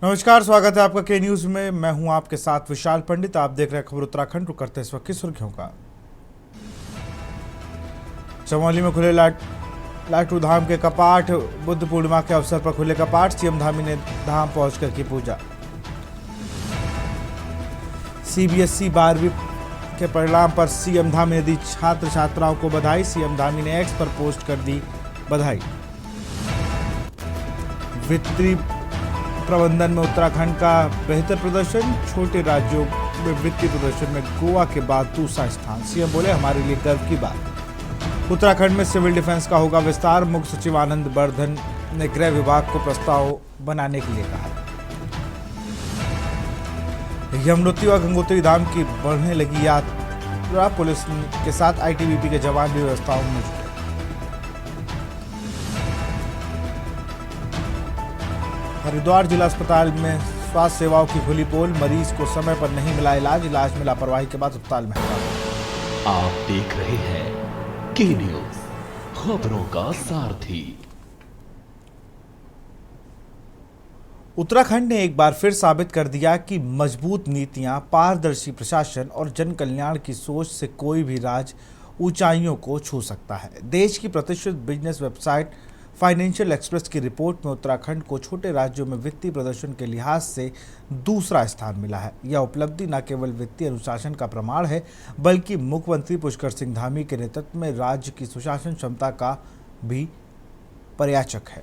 नमस्कार, स्वागत है आपका के न्यूज में। मैं हूं आपके साथ विशाल पंडित। आप देख रहे हैं खबर उत्तराखंड। रुक करते हैं इस वक्त की सुर्खियों का। चमोली में खुले लाटू धाम के कपाट। बुद्ध पूर्णिमा के अवसर पर खुले कपाट। सीएम धामी ने धाम पहुंचकर की पूजा। सीबीएसई 12वीं के परिणाम पर सीएम धामी ने दी छात्र छात्राओं को बधाई। सीएम धामी ने एक्स पर पोस्ट कर दी बधाई। वित्तीय प्रबंधन में उत्तराखंड का बेहतर प्रदर्शन। छोटे राज्यों में वित्तीय प्रदर्शन में गोवा के बाद दूसरा स्थान। सीएम बोले, हमारे लिए गर्व की बात। उत्तराखंड में सिविल डिफेंस का होगा विस्तार। मुख्य सचिव आनंद बर्धन ने गृह विभाग को प्रस्ताव बनाने के लिए कहा। यमुनोत्री व गंगोत्री धाम की बढ़ने लगी यात्रा। पुलिस के साथ आईटीबीपी के जवान भी व्यवस्थाओं में जुटे। हरिद्वार जिला अस्पताल में स्वास्थ्य सेवाओं की खुली पोल। मरीज को समय पर नहीं मिला इलाज में लापरवाही के बाद अस्पताल में हंगामा। आप देख रहे हैं के न्यूज, खबरों का सारथी। उत्तराखंड ने एक बार फिर साबित कर दिया कि मजबूत नीतियां, पारदर्शी प्रशासन और जन कल्याण की सोच से कोई भी राज्य ऊंचाइयों को छू सकता है। देश की प्रतिष्ठित बिजनेस वेबसाइट फाइनेंशियल एक्सप्रेस की रिपोर्ट में उत्तराखंड को छोटे राज्यों में वित्तीय प्रदर्शन के लिहाज से दूसरा स्थान मिला है। यह उपलब्धि न केवल वित्तीय अनुशासन का प्रमाण है, बल्कि मुख्यमंत्री पुष्कर सिंह धामी के नेतृत्व में राज्य की सुशासन क्षमता का भी पर्याचक है।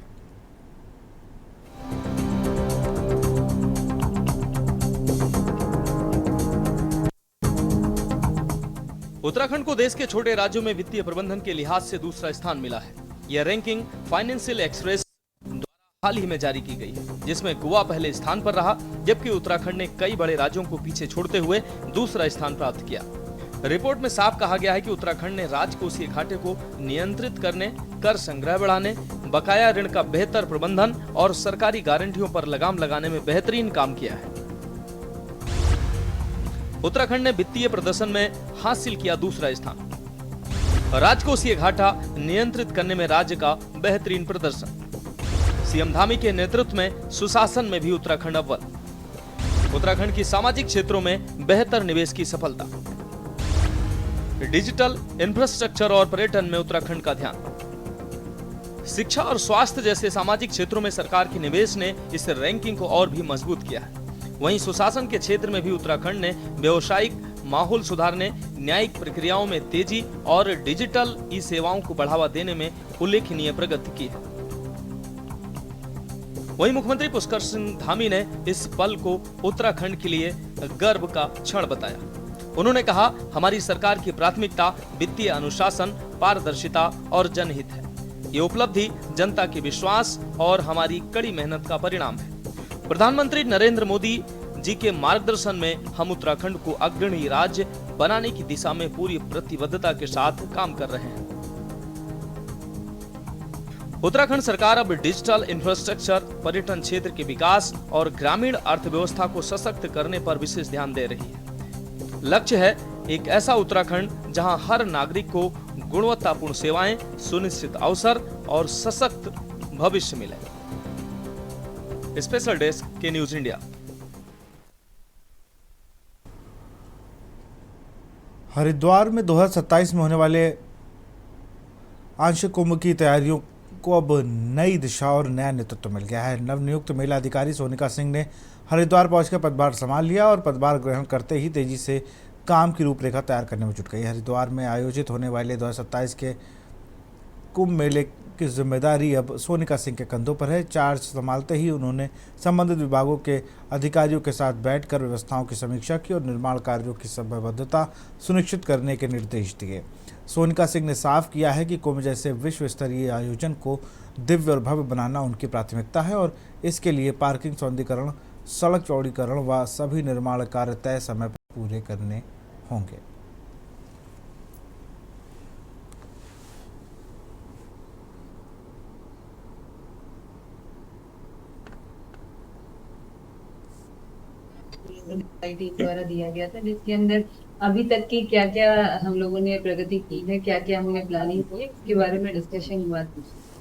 उत्तराखंड को देश के छोटे राज्यों में वित्तीय प्रबंधन के लिहाज से दूसरा स्थान मिला है। यह रैंकिंग फाइनेंशियल एक्सप्रेस द्वारा हाल ही में जारी की गई है, जिसमें गोवा पहले स्थान पर रहा, जबकि उत्तराखंड ने कई बड़े राज्यों को पीछे छोड़ते हुए दूसरा स्थान प्राप्त किया। रिपोर्ट में साफ कहा गया है कि उत्तराखंड ने राजकोषीय घाटे को नियंत्रित करने, कर संग्रह बढ़ाने, बकाया ऋण का बेहतर प्रबंधन और सरकारी गारंटियों पर लगाम लगाने में बेहतरीन काम किया है। उत्तराखंड ने वित्तीय प्रदर्शन में हासिल किया दूसरा स्थान। राजकोषीय घाटा नियंत्रित करने में राज्य का बेहतरीन प्रदर्शन। सीएम धामी के नेतृत्व में सुशासन में भी उत्तराखंड अव्वल। उत्तराखंड की सामाजिक क्षेत्रों में बेहतर निवेश की सफलता। डिजिटल इंफ्रास्ट्रक्चर और पर्यटन में उत्तराखंड का ध्यान। शिक्षा और स्वास्थ्य जैसे सामाजिक क्षेत्रों में सरकार की निवेश ने इस रैंकिंग को और भी मजबूत किया है। वहीं सुशासन के क्षेत्र में भी उत्तराखंड ने व्यावसायिक माहौल सुधारने, न्यायिक प्रक्रियाओं में तेजी और डिजिटल ई सेवाओं को बढ़ावा देने में उल्लेखनीय प्रगति की है। वहीं मुख्यमंत्री पुष्कर सिंह धामी ने इस पल को उत्तराखंड के लिए गर्व का क्षण बताया। उन्होंने कहा, हमारी सरकार की प्राथमिकता वित्तीय अनुशासन, पारदर्शिता और जनहित है। ये उपलब्धि जनता के विश्वास और हमारी कड़ी मेहनत का परिणाम है। प्रधानमंत्री नरेंद्र मोदी जी के मार्गदर्शन में हम उत्तराखंड को अग्रणी राज्य बनाने की दिशा में पूरी प्रतिबद्धता के साथ काम कर रहे हैं। उत्तराखंड सरकार अब डिजिटल इंफ्रास्ट्रक्चर, पर्यटन क्षेत्र के विकास और ग्रामीण अर्थव्यवस्था को सशक्त करने पर विशेष ध्यान दे रही है। लक्ष्य है एक ऐसा उत्तराखंड जहां हर नागरिक को गुणवत्तापूर्ण सेवाएं, सुनिश्चित अवसर और सशक्त भविष्य मिले। स्पेशल डेस्क के न्यूज इंडिया। हरिद्वार में 2027 में होने वाले आंशिक कुंभ की तैयारियों को अब नई दिशा और नया नेतृत्व मिल गया है। नवनियुक्त महिला अधिकारी सोनिका सिंह ने हरिद्वार पहुंचकर पदभार संभाल लिया और पदभार ग्रहण करते ही तेजी से काम की रूपरेखा तैयार करने में जुट गई। हरिद्वार में आयोजित होने वाले 2027 के कुंभ मेले की जिम्मेदारी अब सोनिका सिंह के कंधों पर है। चार्ज संभालते ही उन्होंने संबंधित विभागों के अधिकारियों के साथ बैठकर व्यवस्थाओं की समीक्षा की और निर्माण कार्यों की समयबद्धता सुनिश्चित करने के निर्देश दिए। सोनिका सिंह ने साफ किया है कि कुंभ जैसे विश्व स्तरीय आयोजन को दिव्य और भव्य बनाना उनकी प्राथमिकता है और इसके लिए पार्किंग सौंदर्यीकरण, सड़क चौड़ीकरण व सभी निर्माण कार्य तय समय पर पूरे करने होंगे। सोसाइटी द्वारा दिया गया था, जिसके अंदर अभी तक की क्या क्या हम लोगों ने प्रगति की है, क्या क्या हमने प्लानिंग की है, इसके बारे में डिस्कशन हुआ।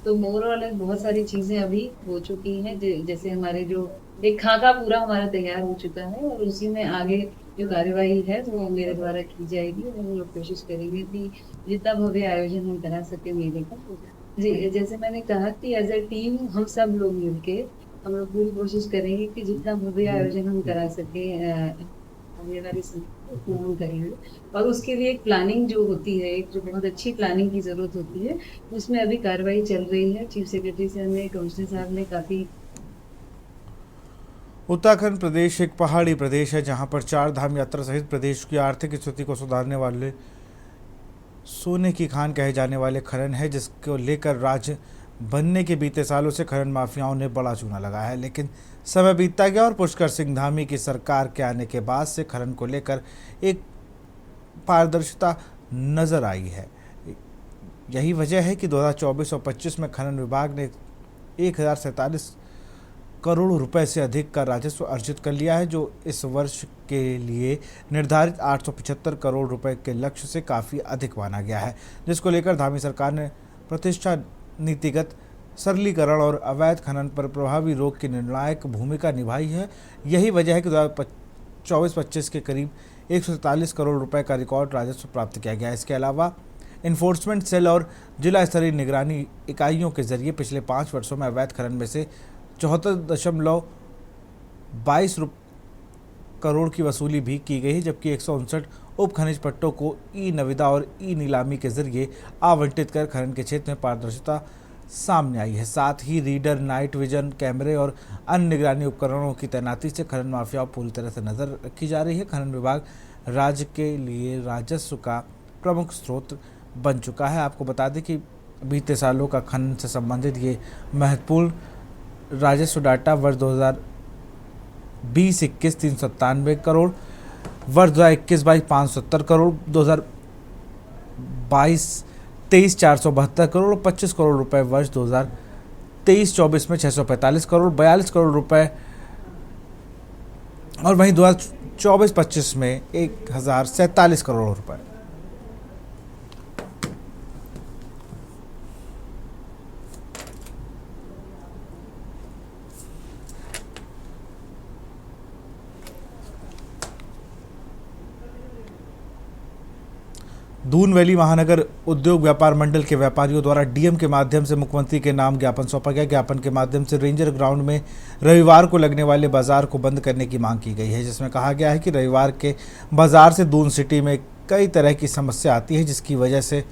तो मोर और लेस बहुत सारी चीजें अभी हो चुकी हैं। जैसे हमारे जो एक खाका पूरा हमारा तैयार हो चुका है और उसी में आगे जो कार्यवाही है वो मेरे द्वारा की जाएगी और हम लोग कोशिश करेंगे कि जितना भव्य आयोजन हम करा सके मेले का हो जाए। जी, जैसे मैंने कहा कि एज ए टीम हम सब लोग मिलके हम लोग पूरी कोशिश करेंगे कि जितना भव्य आयोजन हम करा सके आने वाली समय में उतना हम करेंगे। और उसके लिए एक प्लानिंग जो होती है, एक जो बहुत अच्छी प्लानिंग की जरूरत होती है, उसमें अभी कार्रवाई चल रही है। चीफ सेक्रेटरी से हमें कमिश्नर साहब ने काफी उत्तराखंड प्रदेश एक पहाड़ी प्रदेश है जहां पर चार धाम यात्रा सहित प्रदेश की आर्थिक स्थिति को सुधारने वाले सोने की खान कहे जाने वाले खनन है, जिसको लेकर राज्य बनने के बीते सालों से खनन माफियाओं ने बड़ा चूना लगाया है। लेकिन समय बीतता गया और पुष्कर सिंह धामी की सरकार के आने के बाद से खनन को लेकर एक पारदर्शिता नजर आई है। यही वजह है कि 2024 और 25 में खनन विभाग ने 1047 करोड़ रुपए से अधिक का राजस्व अर्जित कर लिया है, जो इस वर्ष के लिए निर्धारित 875 करोड़ रुपए के लक्ष्य से काफ़ी अधिक माना गया है, जिसको लेकर धामी सरकार ने प्रतिष्ठा नीतिगत सरलीकरण और अवैध खनन पर प्रभावी रोक की निर्णायक भूमिका निभाई है। यही वजह है कि 2024-25 के करीब 147 करोड़ रुपए का रिकॉर्ड राजस्व प्राप्त किया गया है। इसके अलावा इन्फोर्समेंट सेल और जिला स्तरीय निगरानी इकाइयों के जरिए पिछले 5 वर्षों में अवैध खनन में से 74.22 करोड़ की वसूली भी की गई है, जबकि 159 उप खनिज पट्टों को ई निविदा और ई नीलामी के जरिए आवंटित कर खनन के क्षेत्र में पारदर्शिता सामने आई है। साथ ही रीडर, नाइट विजन कैमरे और अन्य निगरानी उपकरणों की तैनाती से खनन माफियाओं पूरी तरह से नजर रखी जा रही है। खनन विभाग राज्य के लिए राजस्व का प्रमुख स्रोत बन चुका है। आपको बता दें कि बीते सालों का खनन से संबंधित ये महत्वपूर्ण राजस्व डाटा वर्ष 2020-21 397 करोड़, वर्ष 2021-22 570 करोड़, 2022-23 472 करोड़ और 25 करोड़ रुपए वर्ष 2023-24 में 645 करोड़, 42 करोड़ रुपए और वहीं 2024-25 में 1047 करोड़ रुपए। दून वैली महानगर उद्योग व्यापार मंडल के व्यापारियों द्वारा डीएम के माध्यम से मुख्यमंत्री के नाम ज्ञापन सौंपा गया। ज्ञापन के माध्यम से रेंजर ग्राउंड में रविवार को लगने वाले बाजार को बंद करने की मांग की गई है, जिसमें कहा गया है कि रविवार के बाजार से दून सिटी में कई तरह की समस्या आती है, जिसकी वजह से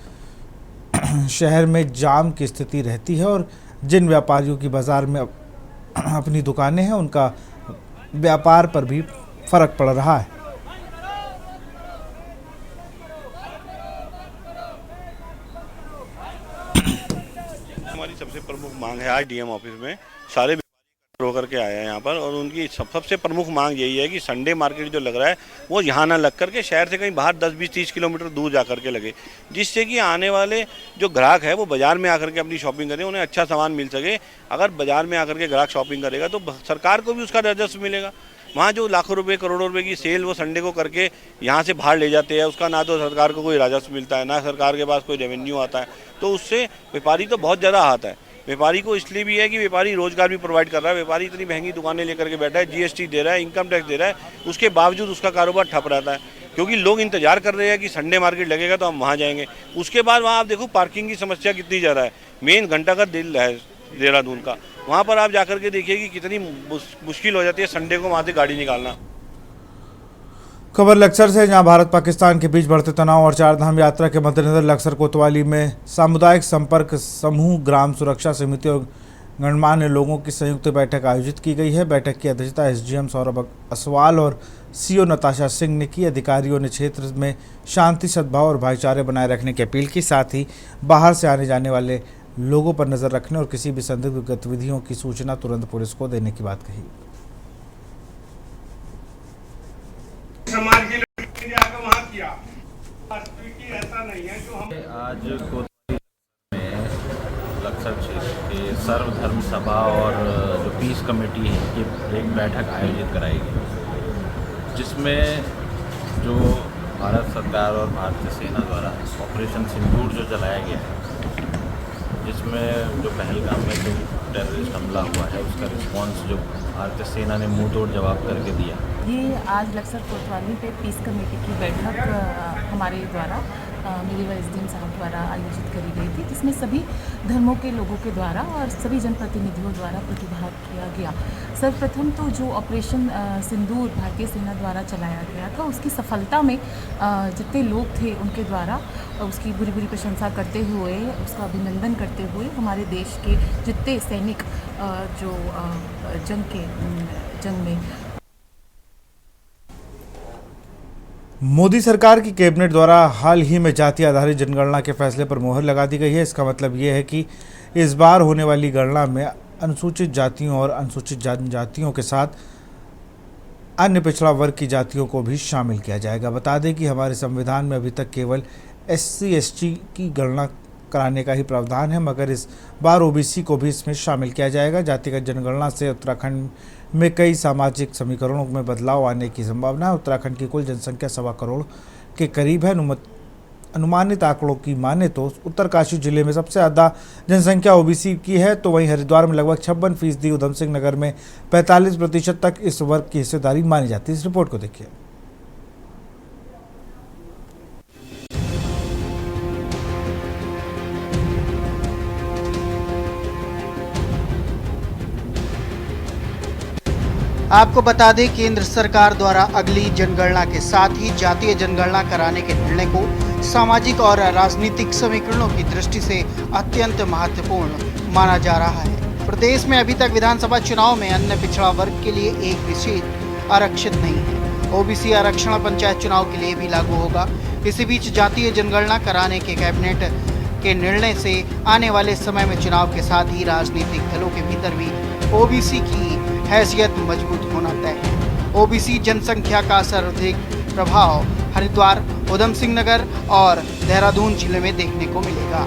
शहर में जाम की स्थिति रहती है और जिन व्यापारियों की बाजार में अपनी दुकानें हैं उनका व्यापार पर भी फर्क पड़ रहा है। हमारी सबसे प्रमुख मांग है, आज डीएम ऑफिस में सारे होकर के आए हैं यहाँ पर, और उनकी सबसे प्रमुख मांग यही है कि संडे मार्केट जो लग रहा है वो यहाँ ना लग करके शहर से कहीं बाहर 10-20-30 किलोमीटर दूर जा करके लगे, जिससे कि आने वाले जो ग्राहक है वो बाजार में आकर के अपनी शॉपिंग करें, उन्हें अच्छा सामान मिल सके। अगर बाजार में आकर के ग्राहक शॉपिंग करेगा तो सरकार को भी उसका राजस्व मिलेगा। वहाँ जो लाखों रुपए करोड़ों रुपए की सेल वो संडे को करके यहाँ से बाहर ले जाते हैं, उसका ना तो सरकार को कोई राजस्व मिलता है, ना सरकार के पास कोई रेवेन्यू आता है, तो उससे व्यापारी तो बहुत ज़्यादा आता है। व्यापारी को इसलिए भी है कि व्यापारी रोजगार भी प्रोवाइड कर रहा है। व्यापारी इतनी महंगी दुकानें लेकर के बैठा है, जीएसटी दे रहा है, इनकम टैक्स दे रहा है, उसके बावजूद उसका कारोबार ठप रहता है, क्योंकि लोग इंतजार कर रहे हैं कि संडे मार्केट लगेगा तो हम वहाँ जाएंगे। उसके बाद वहाँ आप देखो पार्किंग की समस्या कितनी ज़्यादा है, मेन घंटा का दिल है देहरादून का, वहाँ पर आप जाकर के देखिए कि कितनी मुश्किल हो जाती है संडे को वहाँ से गाड़ी निकालना। खबर लक्सर से, जहां भारत पाकिस्तान के बीच बढ़ते तनाव और चारधाम यात्रा के मद्देनजर लक्सर कोतवाली में सामुदायिक संपर्क समूह, ग्राम सुरक्षा समिति और गणमान्य लोगों की संयुक्त बैठक आयोजित की गई है। बैठक की अध्यक्षता एसडीएम सौरभ असवाल और सीओ नताशा सिंह ने की। अधिकारियों ने क्षेत्र में शांति, सद्भाव और भाईचारे बनाए रखने की अपील की, साथ ही बाहर से आने जाने वाले लोगों पर नजर रखने और किसी भी संदिग्ध गतिविधियों की सूचना तुरंत पुलिस को देने की बात कही। समाज के लोग जाकर वहाँ किया, ऐसा नहीं है जो हम आज कोतवाली में लक्सर क्षेत्र के सर्वधर्म सभा और जो पीस कमेटी है की एक बैठक आयोजित कराई गई, जिसमें जो भारत सरकार और भारतीय सेना द्वारा ऑपरेशन सिंदूर जो चलाया गया है, जिसमें जो पहलगाम में जो टेररिस्ट हमला हुआ है उसका रिस्पांस जो भारतीय सेना ने मुंह तोड़ जवाब करके दिया। ये आज लक्सर कोतवाली पे पीस कमेटी की बैठक हमारे द्वारा मेरे एसडीएम साहब द्वारा आयोजित करी गई थी, जिसमें सभी धर्मों के लोगों के द्वारा और सभी जनप्रतिनिधियों द्वारा प्रतिभाग किया गया। सर्वप्रथम तो जो ऑपरेशन सिंदूर भारतीय सेना द्वारा चलाया गया था, उसकी सफलता में जितने लोग थे उनके द्वारा उसकी बुरी बुरी प्रशंसा करते हुए, उसका अभिनंदन करते हुए हमारे देश के जितने सैनिक जो जंग में मोदी सरकार की कैबिनेट द्वारा हाल ही में जाति आधारित जनगणना के फैसले पर मोहर लगा दी गई है। इसका मतलब ये है कि इस बार होने वाली गणना में अनुसूचित जातियों और अनुसूचित जनजातियों के साथ अन्य पिछड़ा वर्ग की जातियों को भी शामिल किया जाएगा। बता दें कि हमारे संविधान में अभी तक केवल SC ST की गणना कराने का ही प्रावधान है, मगर इस बार OBC को भी इसमें शामिल किया जाएगा। जातिगत जनगणना से उत्तराखंड में कई सामाजिक समीकरणों में बदलाव आने की संभावना है। उत्तराखंड की कुल जनसंख्या 1.25 करोड़ के करीब है। अनुमानित आंकड़ों की माने तो उत्तरकाशी जिले में सबसे ज़्यादा जनसंख्या OBC की है, तो वहीं हरिद्वार में लगभग 56%, उधम सिंह नगर में 45% तक इस वर्ग की हिस्सेदारी मानी जाती है। इस रिपोर्ट को देखिए। आपको बता दें, केंद्र सरकार द्वारा अगली जनगणना के साथ ही जातीय जनगणना कराने के निर्णय को सामाजिक और राजनीतिक समीकरणों की दृष्टि से अत्यंत महत्वपूर्ण माना जा रहा है। प्रदेश में अभी तक विधानसभा चुनाव में अन्य पिछड़ा वर्ग के लिए एक भी सीट आरक्षित नहीं है। OBC आरक्षण पंचायत चुनाव के लिए भी लागू होगा। इसी बीच जातीय जनगणना कराने के कैबिनेट के निर्णय से आने वाले समय में चुनाव के साथ ही राजनीतिक दलों के भीतर भी OBC की हैसियत मजबूत होना तय है। OBC जनसंख्या का सर्वाधिक प्रभाव हरिद्वार, उधम सिंह नगर और देहरादून जिले में देखने को मिलेगा।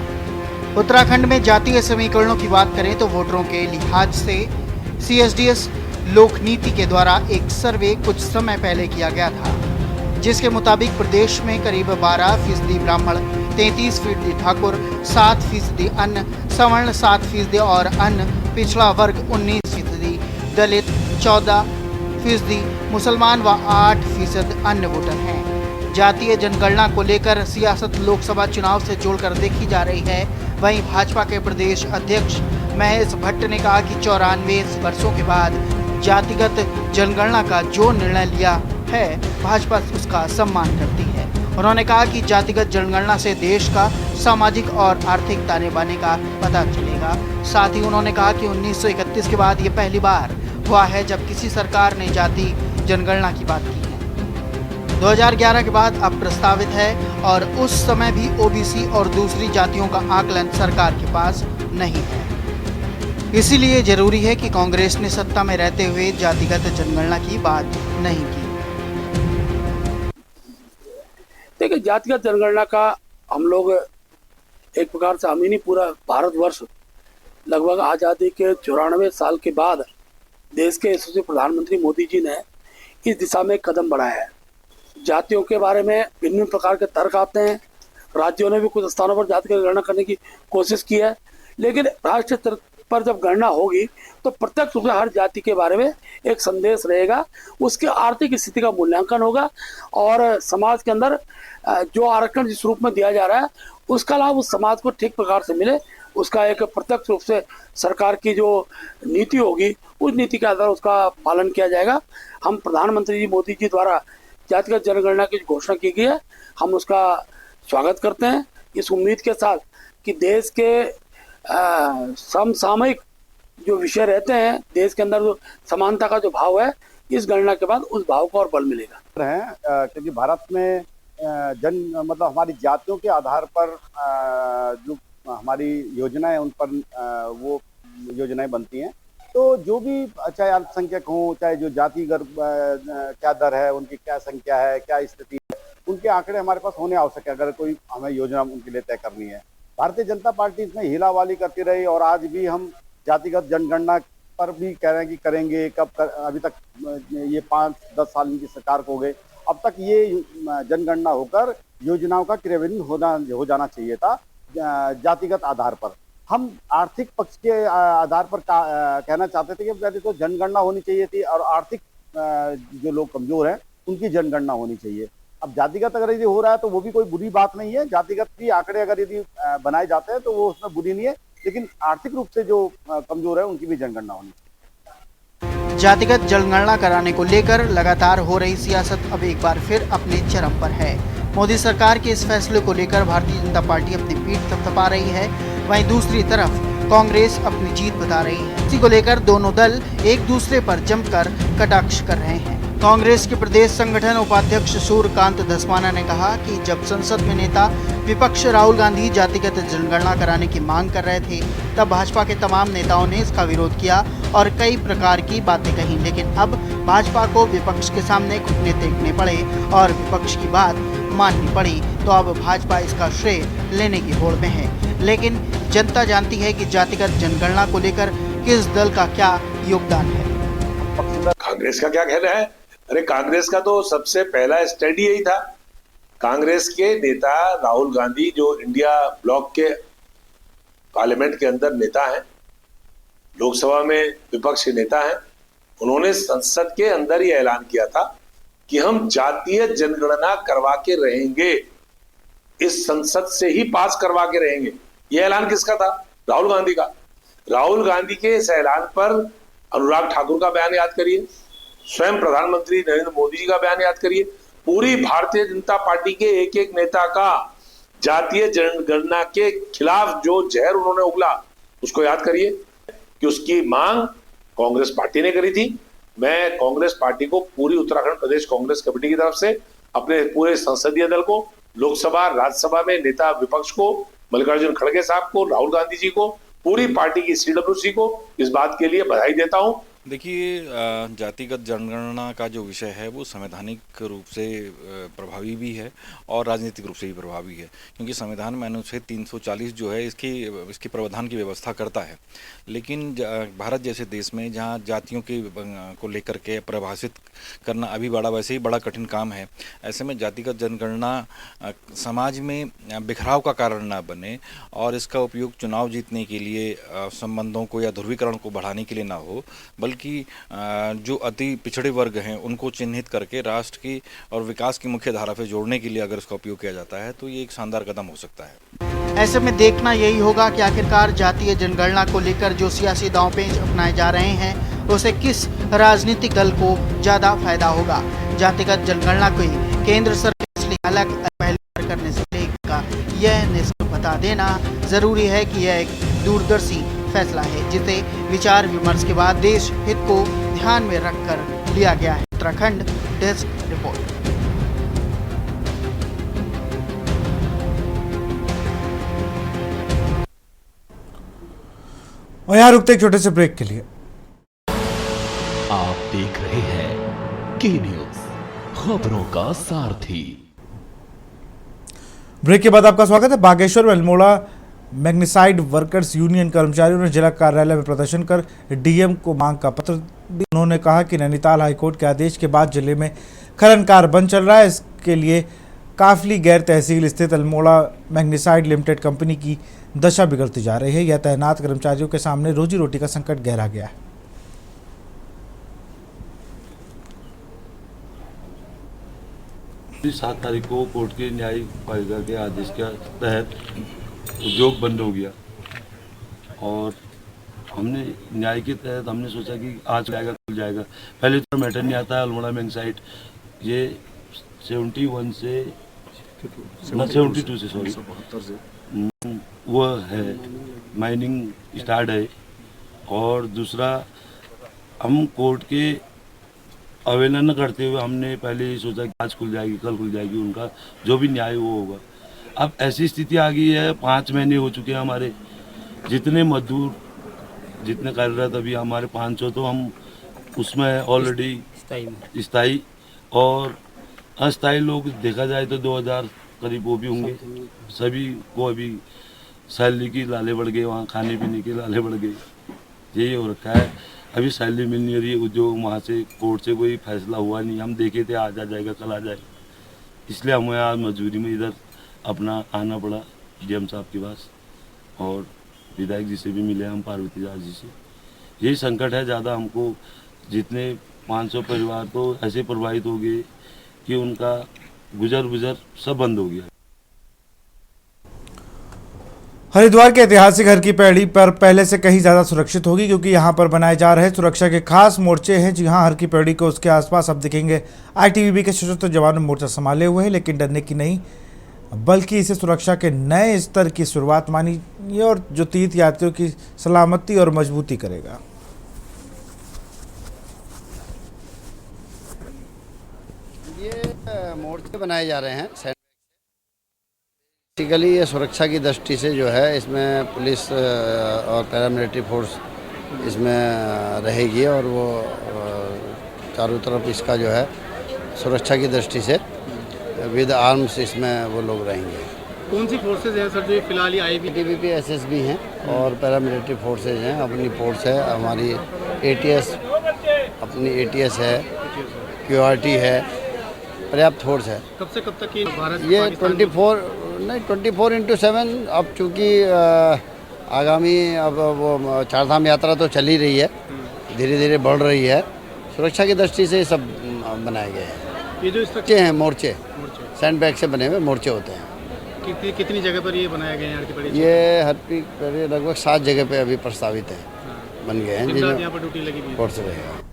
उत्तराखंड में जातीय समीकरणों की बात करें तो वोटरों के लिहाज से CSDS लोक नीति के द्वारा एक सर्वे कुछ समय पहले किया गया था, जिसके मुताबिक प्रदेश में करीब 12% ब्राह्मण, 33% ठाकुर, 7% अन्य, सवर्ण 7% और अन्य पिछड़ा वर्ग 19%, दलित 14%, मुसलमान व 8% अन्य वोटर हैं। जातीय जनगणना को लेकर सियासत लोकसभा चुनाव से जोड़कर देखी जा रही है। वहीं भाजपा के प्रदेश अध्यक्ष महेश भट्ट ने कहा कि 94 वर्षों के बाद जातिगत जनगणना का जो निर्णय लिया है, भाजपा उसका सम्मान करती है। उन्होंने कहा कि जातिगत जनगणना से देश का सामाजिक और आर्थिक ताने बाने का पता चलेगा। साथ ही उन्होंने कहा कि 1931 के बाद ये पहली बार हुआ है जब किसी सरकार ने जाति जनगणना की बात की है। 2011 के बाद अब प्रस्तावित है और उस समय भी OBC और दूसरी जातियों का आकलन सरकार के पास नहीं है। इसीलिए जरूरी है कि कांग्रेस ने सत्ता में रहते हुए जातिगत जनगणना की बात नहीं की। देखिए, जातिगत जनगणना का हम लोग एक प्रकार से, हम ही नहीं, पूरा भारतवर्ष लगभग आज़ादी के 94 साल के बाद देश के यशस्वी प्रधानमंत्री मोदी जी ने इस दिशा में कदम बढ़ाया है। जातियों के बारे में भिन्न प्रकार के तर्क आते हैं। राज्यों ने भी कुछ स्थानों पर जाति की गणना करने की कोशिश की है, लेकिन राष्ट्रीय स्तर पर जब गणना होगी तो प्रत्यक्ष रूप से हर जाति के बारे में एक संदेश रहेगा, उसकी आर्थिक स्थिति का मूल्यांकन होगा और समाज के अंदर जो आरक्षण जिस रूप में दिया जा रहा है उसका लाभ उस समाज को ठीक प्रकार से मिले, उसका एक प्रत्यक्ष रूप से सरकार की जो नीति होगी उस नीति के आधार उसका पालन किया जाएगा। हम प्रधानमंत्री जी मोदी जी द्वारा जातिगत जनगणना की घोषणा की गई है, हम उसका स्वागत करते हैं, इस उम्मीद के साथ कि देश के समसामयिक जो विषय रहते हैं, देश के अंदर जो समानता का जो भाव है, इस गणना के बाद उस भाव को और बल मिलेगा। क्योंकि भारत में मतलब हमारी जातियों के आधार पर जो हमारी योजनाएं, उन पर वो योजनाएं बनती हैं। तो जो भी, चाहे अल्पसंख्यक हों, चाहे जो जातिगत क्या दर है, उनकी क्या संख्या है, क्या स्थिति है, उनके आंकड़े हमारे पास होने आवश्यक है अगर कोई हमें योजना उनके लिए तय करनी है। भारतीय जनता पार्टी इसमें हीलावाली करती रही और आज भी हम जातिगत जनगणना पर भी कह रहे हैं कि करेंगे, अभी तक ये 5-10 साल की सरकार को हो गए, अब तक ये जनगणना होकर योजनाओं का क्रियान्वयन हो जाना चाहिए था जातिगत आधार पर। हम आर्थिक पक्ष के आधार पर कहना चाहते थे कि पहले तो जनगणना होनी चाहिए थी और आर्थिक जो लोग कमजोर हैं उनकी जनगणना होनी चाहिए। अब जातिगत अगर यदि हो रहा है तो वो भी कोई बुरी बात नहीं है, जातिगत भी आंकड़े अगर यदि बनाए जाते हैं तो वो उसमें बुरी नहीं है, लेकिन आर्थिक रूप से जो कमजोर है उनकी भी जनगणना होनी चाहिए। जातिगत जनगणना कराने को लेकर लगातार हो रही सियासत अब एक बार फिर अपने चरम पर है। मोदी सरकार के इस फैसले को लेकर भारतीय जनता पार्टी अपनी पीठ थपथपा रही है, वहीं दूसरी तरफ कांग्रेस अपनी जीत बता रही है। इसी को लेकर दोनों दल एक दूसरे पर जमकर कटाक्ष कर रहे हैं। कांग्रेस के प्रदेश संगठन उपाध्यक्ष सूर्यकांत धस्माना ने कहा कि जब संसद में नेता विपक्ष राहुल गांधी जातिगत जनगणना कराने की मांग कर रहे थे, तब भाजपा के तमाम नेताओं ने इसका विरोध किया और कई प्रकार की बातें कही, लेकिन अब भाजपा को विपक्ष के सामने घुटने टेकने पड़े और विपक्ष की बात माननी पड़ी, तो अब भाजपा इसका श्रेय लेने की होड़ में है। लेकिन जनता जानती है कि जातिगत जनगणना को लेकर किस दल का क्या योगदान है। कांग्रेस का क्या कहना है? अरे कांग्रेस का तो सबसे पहला स्टैंड यही था। कांग्रेस के नेता राहुल गांधी जो इंडिया ब्लॉक के पार्लियामेंट के अंदर नेता हैं, लोकसभा में विपक्ष के नेता हैं, उन्होंने संसद के अंदर ही ऐलान किया था कि हम जातीय जनगणना करवा के रहेंगे, इस संसद से ही पास करवा के रहेंगे। यह ऐलान किसका था? राहुल गांधी का। राहुल गांधी के इस ऐलान पर अनुराग ठाकुर का बयान याद करिए, स्वयं प्रधानमंत्री नरेंद्र मोदी जी का बयान याद करिए, पूरी भारतीय जनता पार्टी के एक एक नेता का जातीय जनगणना के खिलाफ जो जहर उन्होंने उगला उसको याद करिए कि उसकी मांग कांग्रेस पार्टी ने करी थी। मैं कांग्रेस पार्टी को, पूरी उत्तराखंड प्रदेश कांग्रेस कमेटी की तरफ से, अपने पूरे संसदीय दल को, लोकसभा राज्यसभा में नेता विपक्ष को, मल्लिकार्जुन खड़गे साहब को, राहुल गांधी जी को, पूरी पार्टी की CWC को इस बात के लिए बधाई देता हूं। देखिए, जातिगत जनगणना का जो विषय है वो संवैधानिक रूप से प्रभावी भी है और राजनीतिक रूप से भी प्रभावी है, क्योंकि संविधान में अनुच्छेद 340 जो है इसकी प्रावधान की व्यवस्था करता है। लेकिन भारत जैसे देश में जहाँ जातियों के को लेकर के परिभाषित करना अभी वैसे ही बड़ा कठिन काम है, ऐसे में जातिगत जनगणना समाज में बिखराव का कारण ना बने और इसका उपयोग चुनाव जीतने के लिए संबंधों को या ध्रुवीकरण को बढ़ाने के लिए ना हो, बल्कि जो अति पिछड़े वर्ग हैं उनको चिन्हित करके राष्ट्र की और विकास की मुख्य धारा पे जोड़ने के लिए अगर इसका उपयोग किया जाता है तो ये एक शानदार कदम हो सकता है। ऐसे में देखना यही होगा कि आखिरकार जातीय जनगणना को लेकर जो सियासी दांवपेच अपनाए जा रहे हैं उसे किस राजनीतिक दल को ज्यादा फायदा होगा। जातिगत जनगणना को केंद्र सरकार इसलिए अलग पहल करने से लेगा, यह निश्चित बता देना जरूरी है कि यह एक दूरदर्शी फैसला है जिसे विचार विमर्श के बाद देश हित को ध्यान में रखकर लिया गया है। Uttarakhand desk report. और यहाँ रुकते एक छोटे से ब्रेक के लिए। आप देख रहे हैं के न्यूज, खबरों का सारथी। ब्रेक के बाद आपका स्वागत है। बागेश्वर में अल्मोड़ा मैग्नीसाइड वर्कर्स यूनियन कर्मचारियों ने जिला कार्यालय में प्रदर्शन कर डीएम को मांग का पत्र दिया। उन्होंने कहा कि नैनीताल हाईकोर्ट के आदेश के बाद जिले में खनन कार्य बंद चल रहा है। इसके लिए काफली गैर तहसील स्थित अल्मोड़ा मैग्नीसाइड लिमिटेड कंपनी की दशा बिगड़ती जा रही है। यह तैनात कर्मचारियों के सामने रोजी रोटी का संकट गहरा गया है। 7 तारीख को कोर्ट के न्यायिक पालिका के आदेश के तहत उद्योग बंद हो गया और हमने न्याय के तहत हमने सोचा कि आज जाएगा कल जाएगा। पहले तो मैटर नहीं आता है। अल्मोड़ा मैग्नीसाइड ये 72 से सॉरी वो है, माइनिंग स्टार्ट है। और दूसरा, हम कोर्ट के अवहेलना करते हुए हमने पहले ही सोचा कि आज खुल जाएगी कल खुल जाएगी, उनका जो भी न्याय वो होगा। अब ऐसी स्थिति आ गई है, 5 महीने हो चुके हैं हमारे। जितने मजदूर जितने कार्यरत अभी हमारे 500 तो हम उसमें ऑलरेडी स्थायी और अस्थायी लोग देखा जाए तो 2000 करीब वो भी होंगे। सभी को अभी सैलरी की लाले बढ़ गए, वहाँ खाने पीने के लाले बढ़ गए, यही हो रखा है। अभी सैलरी मिल नहीं रही है। उद्योग वहाँ से कोर्ट से कोई फैसला हुआ नहीं। हम देखे थे आज आ जाएगा कल आ जाएगा, इसलिए हमें आज मजबूरी में इधर अपना आना पड़ा डीएम साहब के पास। और विधायक जी से भी मिले हम, पार्वती दास जी से। यही संकट है ज़्यादा हमको, जितने 500 परिवार तो ऐसे प्रभावित हो गए कि उनका गुजर सब बंद हो गया। हरिद्वार के ऐतिहासिक हर की पैड़ी पर पहले से कहीं ज्यादा सुरक्षित होगी, क्योंकि यहां पर बनाए जा रहे सुरक्षा के खास मोर्चे हैं। जी हां, हर की पैड़ी को उसके आसपास अब दिखेंगे आईटीबीपी के सशस्त्र जवानों मोर्चा संभाले हुए हैं, लेकिन डरने की नहीं, बल्कि इसे सुरक्षा के नए स्तर की शुरुआत मानी और जो तीर्थ यात्रियों की सलामती और मजबूती करेगा। ये मोर्चे बनाए जा रहे हैं बेसिकली, ये सुरक्षा की दृष्टि से जो है इसमें पुलिस और पैरामिलिट्री फोर्स इसमें रहेगी और वो चारों तरफ इसका जो है सुरक्षा की दृष्टि से विद आर्म्स इसमें वो लोग रहेंगे। कौन सी फोर्सेज हैं सर जो फिलहाल आई भी? टीबीपी एसएसबी हैं और पैरामिलिट्री फोर्सेज हैं, अपनी फोर्स है, हमारी एटीएस अपनी एटीएस है, क्यूआरटी है, पर्याप्त फोर्स है। कब से कब तक की भारत ये 24/7 अब चूँकि आगामी अब वो चारधाम यात्रा तो चल ही रही है, धीरे धीरे बढ़ रही है, सुरक्षा की दृष्टि से सब बनाए गए हैं। ये जो मोर्चे हैं, मोर्चे सैंड बैग से बने हुए मोर्चे होते हैं। कितनी जगह पर ये बनाए गए हैं? ये हर लगभग 7 जगह पे अभी प्रस्तावित है, बन गए हैं, जिनमें यहाँ पर ड्यूटी लगी हुई है। फोर्स रहेगा।